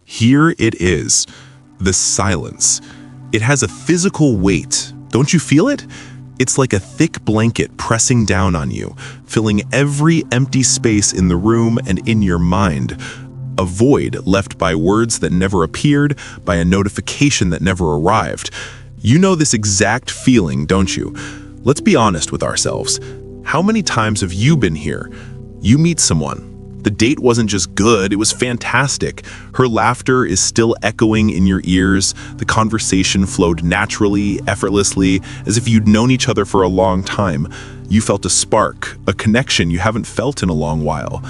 Here it is, the silence. It has a physical weight. Don't you feel it? It's like a thick blanket pressing down on you, filling every empty space in the room and in your mind. A void left by words that never appeared, by a notification that never arrived. You know this exact feeling, don't you? Let's be honest with ourselves. How many times have you been here? You meet someone. The date wasn't just good, it was fantastic. Her laughter is still echoing in your ears. The conversation flowed naturally, effortlessly, as if you'd known each other for a long time. You felt a spark, a connection you haven't felt in a long while.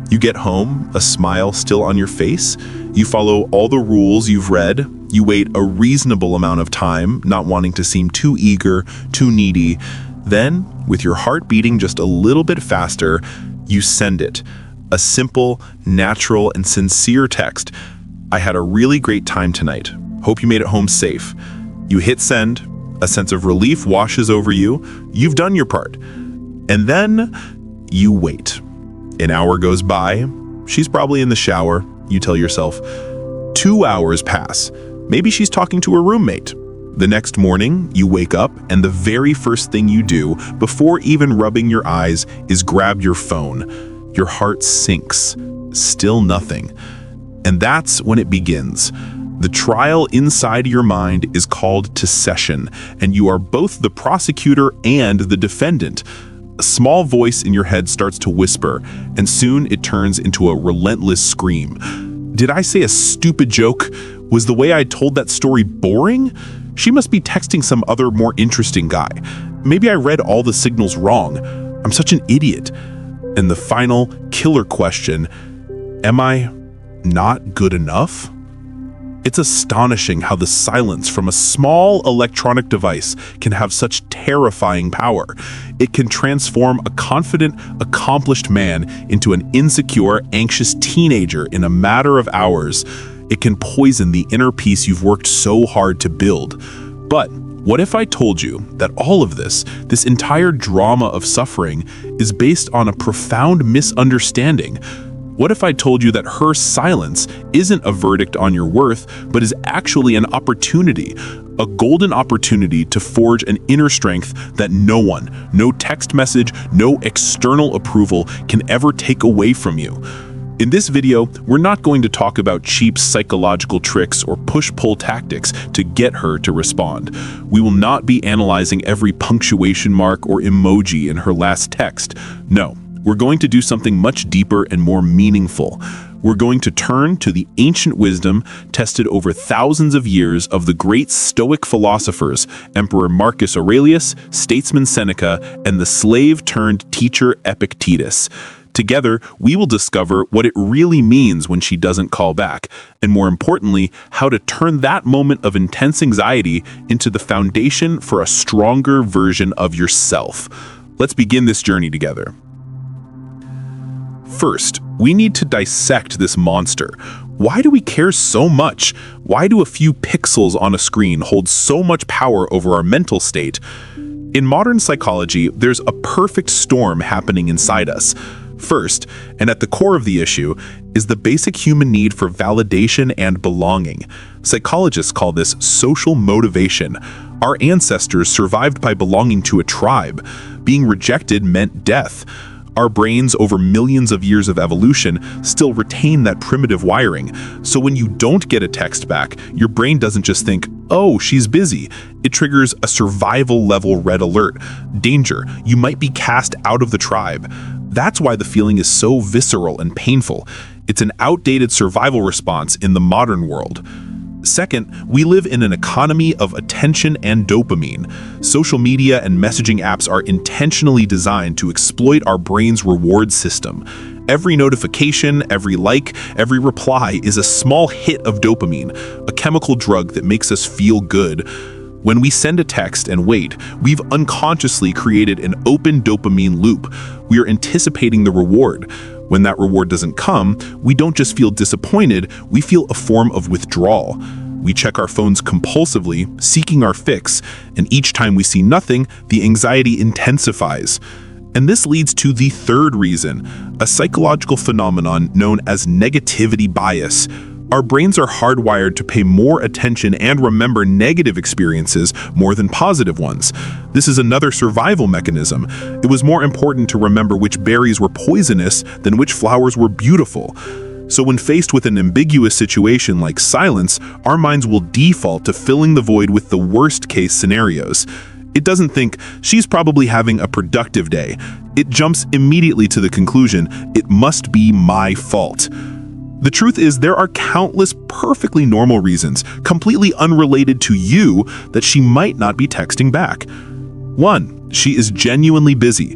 You get home, a smile still on your face. You follow all the rules you've read. You wait a reasonable amount of time, not wanting to seem too eager, too needy. Then, with your heart beating just a little bit faster, you send it. A simple, natural, and sincere text. I had a really great time tonight. Hope you made it home safe. You hit send. A sense of relief washes over you. You've done your part. And then you wait. An hour goes by. She's probably in the shower. You tell yourself. 2 hours pass. Maybe she's talking to her roommate. The next morning, you wake up, and the very first thing you do, before even rubbing your eyes, is grab your phone. Your heart sinks. Still nothing. And that's when it begins. The trial inside your mind is called to session, and you are both the prosecutor and the defendant. A small voice in your head starts to whisper, and soon it turns into a relentless scream. Did I say a stupid joke? Was the way I told that story boring? She must be texting some other more interesting guy. Maybe I read all the signals wrong. I'm such an idiot. And the final killer question, am I not good enough? It's astonishing how the silence from a small electronic device can have such terrifying power. It can transform a confident, accomplished man into an insecure, anxious teenager in a matter of hours. It can poison the inner peace you've worked so hard to build. But what if I told you that all of this entire drama of suffering, is based on a profound misunderstanding? What if I told you that her silence isn't a verdict on your worth, but is actually an opportunity, a golden opportunity to forge an inner strength that no one, no text message, no external approval can ever take away from you? In this video, we're not going to talk about cheap psychological tricks or push-pull tactics to get her to respond. We will not be analyzing every punctuation mark or emoji in her last text. No, we're going to do something much deeper and more meaningful. We're going to turn to the ancient wisdom tested over thousands of years of the great Stoic philosophers, Emperor Marcus Aurelius, statesman Seneca, and the slave-turned-teacher Epictetus. Together, we will discover what it really means when she doesn't call back, and more importantly, how to turn that moment of intense anxiety into the foundation for a stronger version of yourself. Let's begin this journey together. First, we need to dissect this monster. Why do we care so much? Why do a few pixels on a screen hold so much power over our mental state? In modern psychology, there's a perfect storm happening inside us. First, and at the core of the issue, is the basic human need for validation and belonging. Psychologists call this social motivation. Our ancestors survived by belonging to a tribe. Being rejected meant death. Our brains, over millions of years of evolution, still retain that primitive wiring. So when you don't get a text back, your brain doesn't just think, oh, she's busy. It triggers a survival-level red alert. Danger, you might be cast out of the tribe. That's why the feeling is so visceral and painful. It's an outdated survival response in the modern world. Second, we live in an economy of attention and dopamine. Social media and messaging apps are intentionally designed to exploit our brain's reward system. Every notification, every like, every reply is a small hit of dopamine, a chemical drug that makes us feel good. When we send a text and wait, we've unconsciously created an open dopamine loop. We are anticipating the reward. When that reward doesn't come, we don't just feel disappointed, we feel a form of withdrawal. We check our phones compulsively, seeking our fix, and each time we see nothing, the anxiety intensifies. And this leads to the third reason, a psychological phenomenon known as negativity bias. Our brains are hardwired to pay more attention and remember negative experiences more than positive ones. This is another survival mechanism. It was more important to remember which berries were poisonous than which flowers were beautiful. So when faced with an ambiguous situation like silence, our minds will default to filling the void with the worst-case scenarios. It doesn't think, she's probably having a productive day. It jumps immediately to the conclusion, it must be my fault. The truth is, there are countless perfectly normal reasons, completely unrelated to you, that she might not be texting back. 1. She is genuinely busy.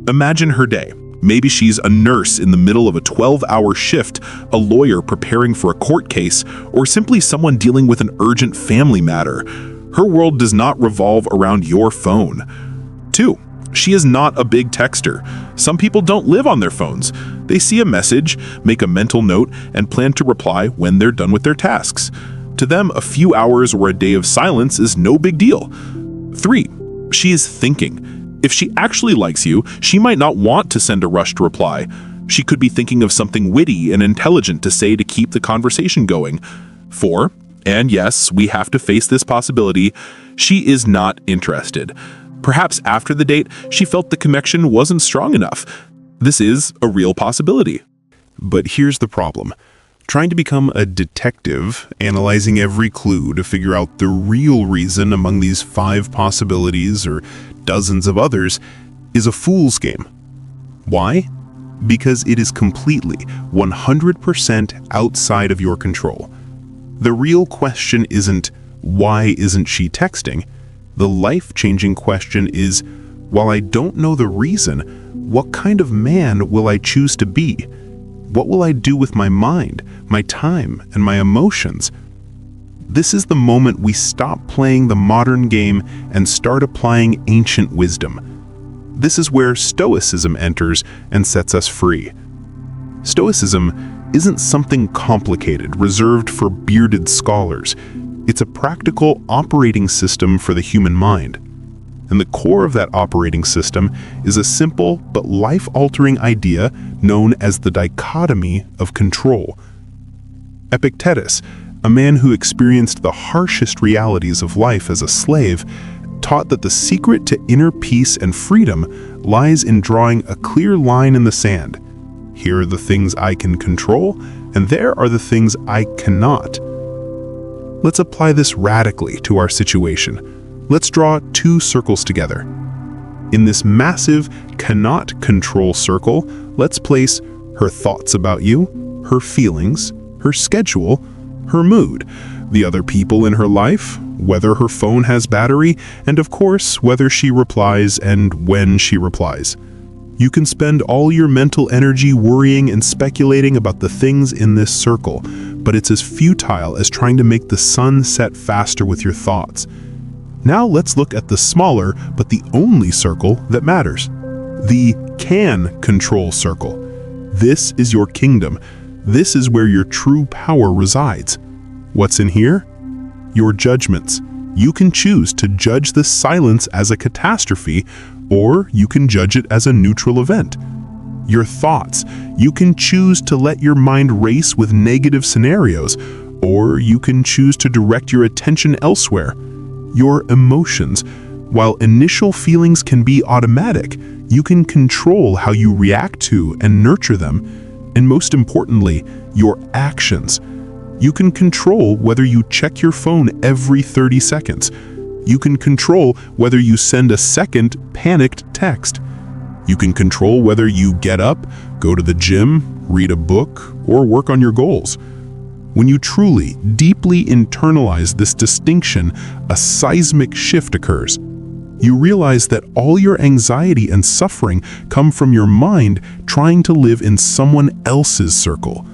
Imagine her day. Maybe she's a nurse in the middle of a 12-hour shift, a lawyer preparing for a court case, or simply someone dealing with an urgent family matter. Her world does not revolve around your phone. 2. She is not a big texter. Some people don't live on their phones. They see a message, make a mental note, and plan to reply when they're done with their tasks. To them, a few hours or a day of silence is no big deal. 3. She is thinking. If she actually likes you, she might not want to send a rushed reply. She could be thinking of something witty and intelligent to say to keep the conversation going. 4. And yes, we have to face this possibility, she is not interested. Perhaps after the date, she felt the connection wasn't strong enough. This is a real possibility. But here's the problem. Trying to become a detective, analyzing every clue to figure out the real reason among these 5 possibilities or dozens of others, is a fool's game. Why? Because it is completely, 100% outside of your control. The real question isn't, why isn't she texting? The life-changing question is, while I don't know the reason, what kind of man will I choose to be? What will I do with my mind, my time, and my emotions? This is the moment we stop playing the modern game and start applying ancient wisdom. This is where Stoicism enters and sets us free. Stoicism isn't something complicated, reserved for bearded scholars. It's a practical operating system for the human mind. And the core of that operating system is a simple but life-altering idea known as the dichotomy of control. Epictetus, a man who experienced the harshest realities of life as a slave, taught that the secret to inner peace and freedom lies in drawing a clear line in the sand. Here are the things I can control, and there are the things I cannot. Let's apply this radically to our situation. Let's draw 2 circles together. In this massive cannot control circle, let's place her thoughts about you, her feelings, her schedule, her mood, the other people in her life, whether her phone has battery, and of course, whether she replies and when she replies. You can spend all your mental energy worrying and speculating about the things in this circle, but it's as futile as trying to make the sun set faster with your thoughts. Now let's look at the smaller, but the only circle that matters. The can control circle. This is your kingdom. This is where your true power resides. What's in here? Your judgments. You can choose to judge the silence as a catastrophe, or you can judge it as a neutral event. Your thoughts. You can choose to let your mind race with negative scenarios, or you can choose to direct your attention elsewhere. Your emotions. While initial feelings can be automatic, you can control how you react to and nurture them. And most importantly, your actions. You can control whether you check your phone every 30 seconds. You can control whether you send a second panicked text. You can control whether you get up, go to the gym, read a book, or work on your goals. When you truly, deeply internalize this distinction, a seismic shift occurs. You realize that all your anxiety and suffering come from your mind trying to live in someone else's circle.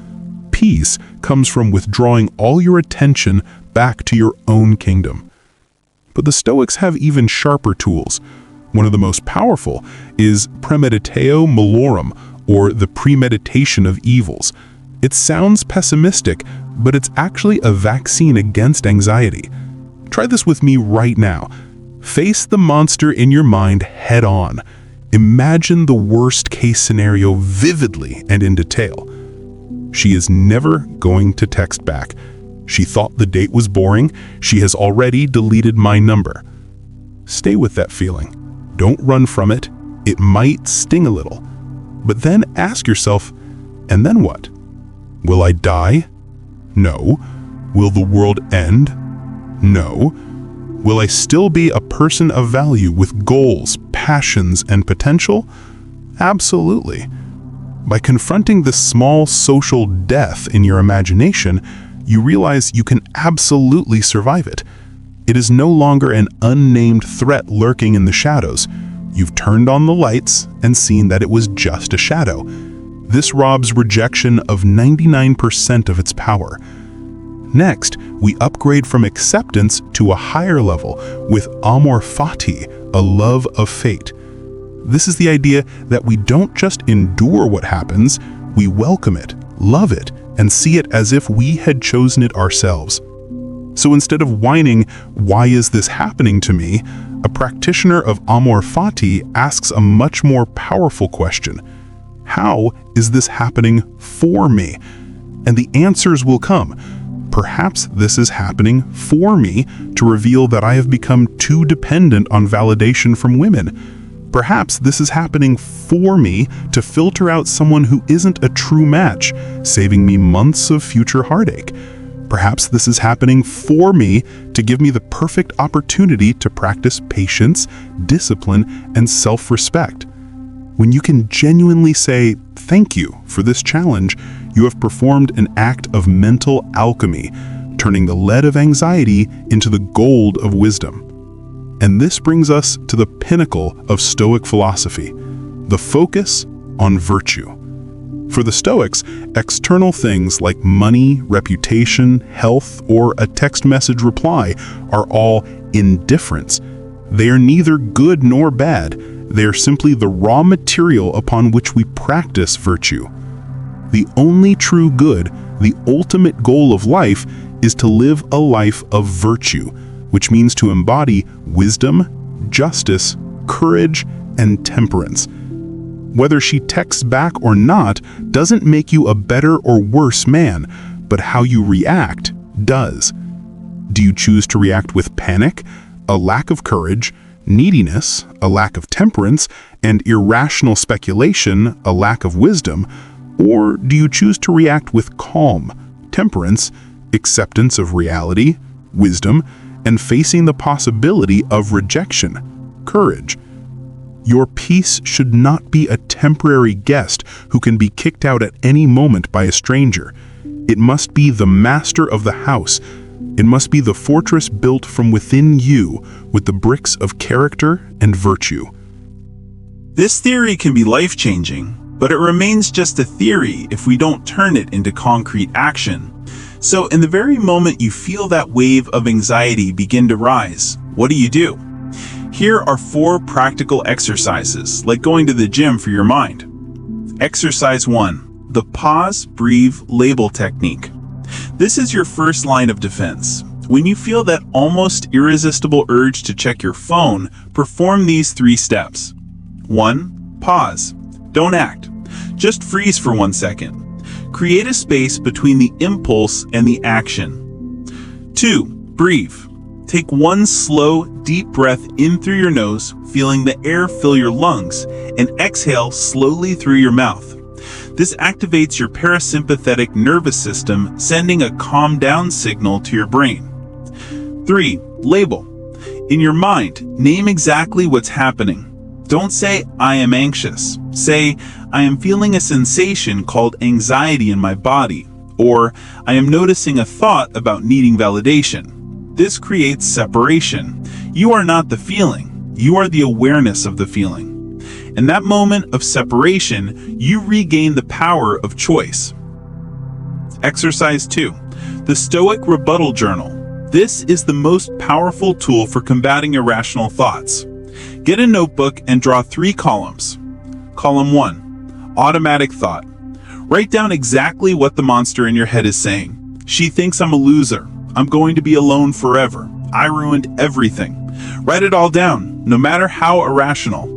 Peace comes from withdrawing all your attention back to your own kingdom. But the Stoics have even sharper tools. One of the most powerful is premeditatio malorum, or the premeditation of evils. It sounds pessimistic, but it's actually a vaccine against anxiety. Try this with me right now. Face the monster in your mind head on. Imagine the worst-case scenario vividly and in detail. She is never going to text back. She thought the date was boring. She has already deleted my number. Stay with that feeling. Don't run from it. It might sting a little. But then ask yourself, and then what? Will I die? No. Will the world end? No. Will I still be a person of value with goals, passions, and potential? Absolutely. By confronting this small social death in your imagination, you realize you can absolutely survive it. It is no longer an unnamed threat lurking in the shadows. You've turned on the lights and seen that it was just a shadow. This robs rejection of 99% of its power. Next, we upgrade from acceptance to a higher level with amor fati, a love of fate. This is the idea that we don't just endure what happens, we welcome it, love it, and see it as if we had chosen it ourselves. So instead of whining, "Why is this happening to me?" a practitioner of amor fati asks a much more powerful question. How is this happening for me? And the answers will come. Perhaps this is happening for me to reveal that I have become too dependent on validation from women. Perhaps this is happening for me to filter out someone who isn't a true match, saving me months of future heartache. Perhaps this is happening for me to give me the perfect opportunity to practice patience, discipline, and self-respect. When you can genuinely say, "Thank you for this challenge," you have performed an act of mental alchemy, turning the lead of anxiety into the gold of wisdom. And this brings us to the pinnacle of Stoic philosophy, the focus on virtue. For the Stoics, external things like money, reputation, health, or a text message reply are all indifference. They are neither good nor bad. They are simply the raw material upon which we practice virtue. The only true good, the ultimate goal of life, is to live a life of virtue, which means to embody wisdom, justice, courage, and temperance. Whether she texts back or not doesn't make you a better or worse man, but how you react does. Do you choose to react with panic, a lack of courage, neediness, a lack of temperance, and irrational speculation, a lack of wisdom? Or do you choose to react with calm, temperance, acceptance of reality, wisdom, and facing the possibility of rejection, courage? Your peace should not be a temporary guest who can be kicked out at any moment by a stranger. It must be the master of the house. It must be the fortress built from within you with the bricks of character and virtue. This theory can be life-changing, but it remains just a theory if we don't turn it into concrete action. So in the very moment you feel that wave of anxiety begin to rise, what do? Here are 4 practical exercises, like going to the gym for your mind. Exercise 1, the pause, breathe, label technique. This is your first line of defense. When you feel that almost irresistible urge to check your phone, perform these 3 steps. 1. Pause. Don't act. Just freeze for 1 second. Create a space between the impulse and the action. 2. Breathe. Take 1 slow, deep breath in through your nose, feeling the air fill your lungs, and exhale slowly through your mouth. This activates your parasympathetic nervous system, sending a calm down signal to your brain. 3. Label. In your mind, name exactly what's happening. Don't say, "I am anxious." Say, "I am feeling a sensation called anxiety in my body," or "I am noticing a thought about needing validation." This creates separation. You are not the feeling. You are the awareness of the feeling. In that moment of separation, you regain the power of choice. Exercise 2. The Stoic Rebuttal Journal. This is the most powerful tool for combating irrational thoughts. Get a notebook and draw 3 columns. Column 1. Automatic thought. Write down exactly what the monster in your head is saying. "She thinks I'm a loser. I'm going to be alone forever. I ruined everything." Write it all down, no matter how irrational.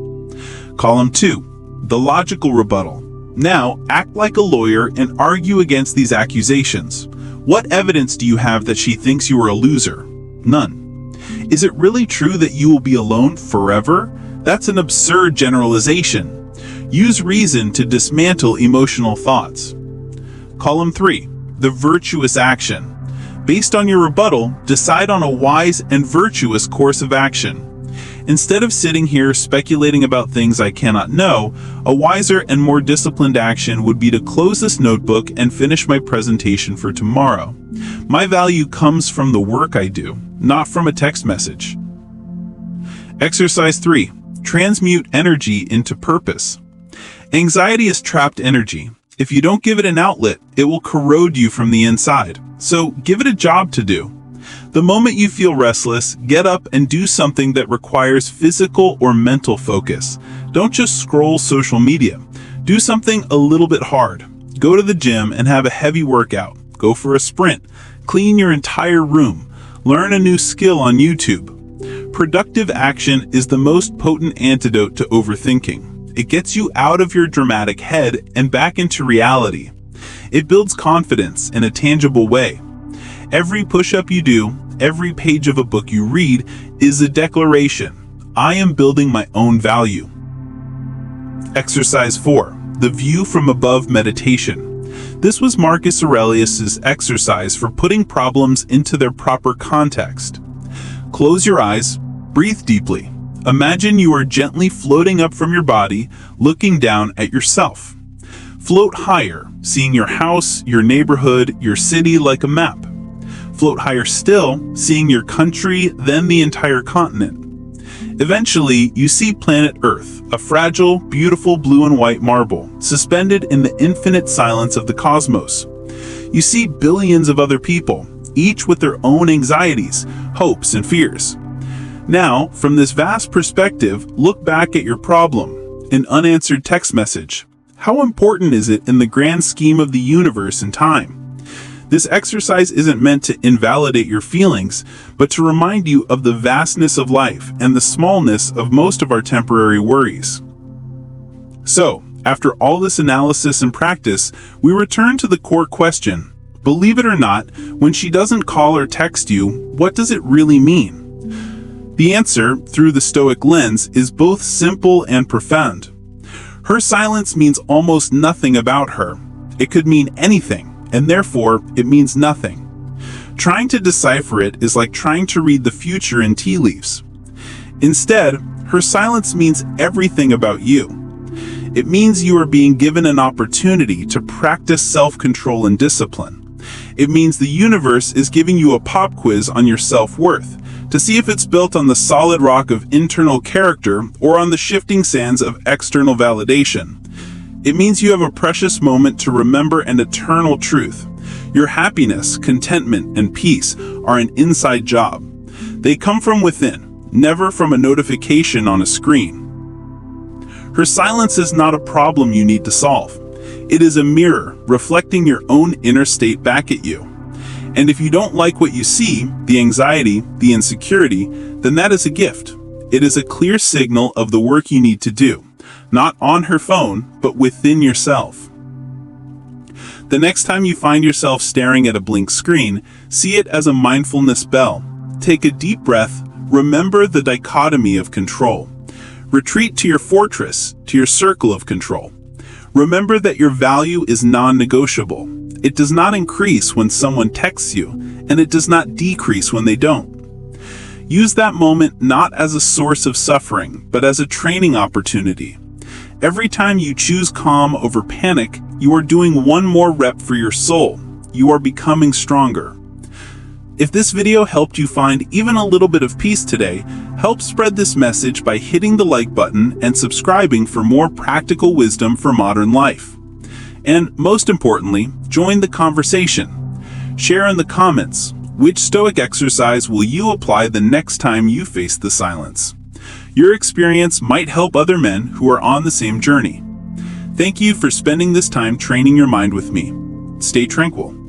Column 2. The logical rebuttal. Now, act like a lawyer and argue against these accusations. What evidence do you have that she thinks you are a loser? None. Is it really true that you will be alone forever? That's an absurd generalization. Use reason to dismantle emotional thoughts. Column 3. The virtuous action. Based on your rebuttal, decide on a wise and virtuous course of action. Instead of sitting here speculating about things I cannot know, a wiser and more disciplined action would be to close this notebook and finish my presentation for tomorrow. My value comes from the work I do, not from a text message. Exercise 3. Transmute energy into purpose. Anxiety is trapped energy. If you don't give it an outlet, it will corrode you from the inside. So give it a job to do. The moment you feel restless, get up and do something that requires physical or mental focus. Don't just scroll social media. Do something a little bit hard. Go to the gym and have a heavy workout. Go for a sprint. Clean your entire room. Learn a new skill on YouTube. Productive action is the most potent antidote to overthinking. It gets you out of your dramatic head and back into reality. It builds confidence in a tangible way. Every push-up you do, every page of a book you read, is a declaration. I am building my own value. Exercise 4. The view from above meditation. This was Marcus Aurelius' exercise for putting problems into their proper context. Close your eyes, breathe deeply. Imagine you are gently floating up from your body, looking down at yourself. Float higher, seeing your house, your neighborhood, your city like a map. Float higher still, seeing your country, then the entire continent. Eventually, you see planet Earth, a fragile, beautiful blue and white marble, suspended in the infinite silence of the cosmos. You see billions of other people, each with their own anxieties, hopes, and fears. Now, from this vast perspective, look back at your problem, an unanswered text message. How important is it in the grand scheme of the universe and time? This exercise isn't meant to invalidate your feelings, but to remind you of the vastness of life and the smallness of most of our temporary worries. So, after all this analysis and practice, we return to the core question. Believe it or not, when she doesn't call or text you, what does it really mean? The answer, through the Stoic lens, is both simple and profound. Her silence means almost nothing about her. It could mean anything, and therefore, it means nothing. Trying to decipher it is like trying to read the future in tea leaves. Instead, her silence means everything about you. It means you are being given an opportunity to practice self-control and discipline. It means the universe is giving you a pop quiz on your self-worth, to see if it's built on the solid rock of internal character or on the shifting sands of external validation. It means you have a precious moment to remember an eternal truth. Your happiness, contentment, and peace are an inside job. They come from within, never from a notification on a screen. Her silence is not a problem you need to solve. It is a mirror reflecting your own inner state back at you. And if you don't like what you see, the anxiety, the insecurity, then that is a gift. It is a clear signal of the work you need to do, not on her phone, but within yourself. The next time you find yourself staring at a blank screen, see it as a mindfulness bell. Take a deep breath, remember the dichotomy of control. Retreat to your fortress, to your circle of control. Remember that your value is non-negotiable. It does not increase when someone texts you, and it does not decrease when they don't. Use that moment not as a source of suffering, but as a training opportunity. Every time you choose calm over panic, you are doing one more rep for your soul. You are becoming stronger. If this video helped you find even a little bit of peace today, help spread this message by hitting the like button and subscribing for more practical wisdom for modern life. And most importantly, join the conversation. Share in the comments, which Stoic exercise will you apply the next time you face the silence? Your experience might help other men who are on the same journey. Thank you for spending this time training your mind with me. Stay tranquil.